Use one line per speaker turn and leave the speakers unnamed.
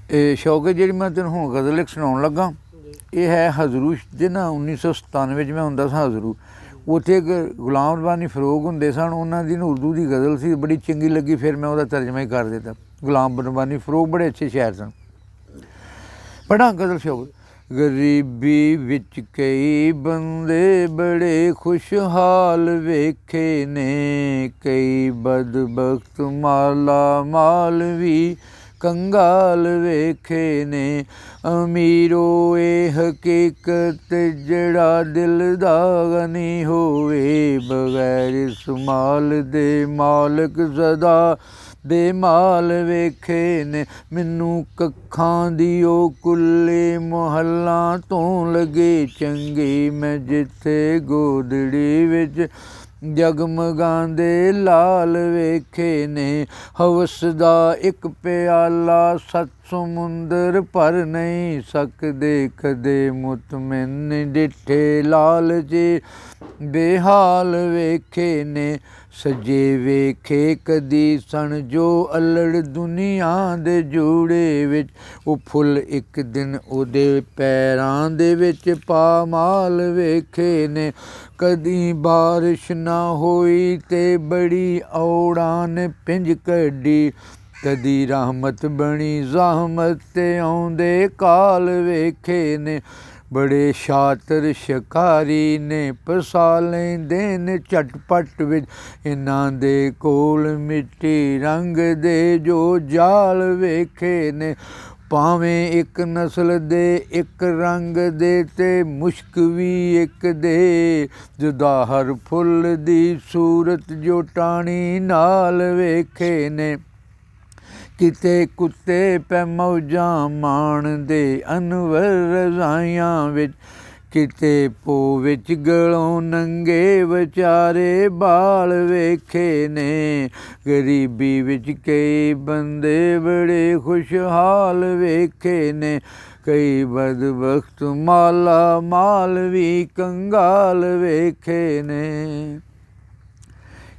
शौकत जी मैं तेन हूँ गज़ल एक सुनाउण लगा। ये है हज़रू जिन्ना 1997 में हुंदा सा हज़रू। उत्थे एक गुलाम रब्बानी फरूक हुंदे सन, उन्हां दी उर्दू की गज़ल सी, बड़ी चंगी लगी, फिर मैं उसका तर्जमा ही कर दिता। गुलाम रब्बानी फरूक बड़े अच्छे शायर सन। पढ़ा गज़ल शौकत। गरीबी विच कई बंदे बड़े खुशहाल वेखे ने, कई बदबख्त माला माल भी कंगाल वेखे ने। अमीरो ए हकीकत जड़ा दिल दा गनी होवे, बगैर इस माल दे मालक सदा बेमाल वेखे ने। मैनू कक्खां दी ओ कुल्ले मुहल्ला तो लगे चंगी, मैं जिथे गोदड़ी विच जगमगांदे लाल वेखे ने। हवस दा एक प्याला 7 समुंदर पर नहीं सकदे, कदे मुतमिन डिठे लालचे बेहाल वेखे ने। सजे वेखे कदी सन जो अलड़ दुनिया दे जूड़े विच, वो फुल एक दिन उहदे पैरां दे विच पामाल वेखे ने। कदी बारिश ना होई ते बड़ी औड़ां ने पिंज कड्डी, कदी रहमत बनी ज़हमत ते आउंदे काल वेखे ने। बड़े शातर शिकारी ने फसा लैंदे ने झटपट विच, इन्हां दे कोल मिट्टी रंग दे जो जाल वेखे ने। भावें एक नस्ल दे एक रंग दे ते मुश्क भी एक दे, जुदा हर फुल दी सूरत जो टाणी नाल वेखे ने। किते कुत्ते पै मौजां माणदे अनवर रज़ाइयां विच, किते पो विच गलों नंगे बेचारे बाल वेखे ने। गरीबी विच कई बंदे बड़े खुशहाल वेखे ने, कई बदबख्त माला माल भी कंगाल वेखे ने।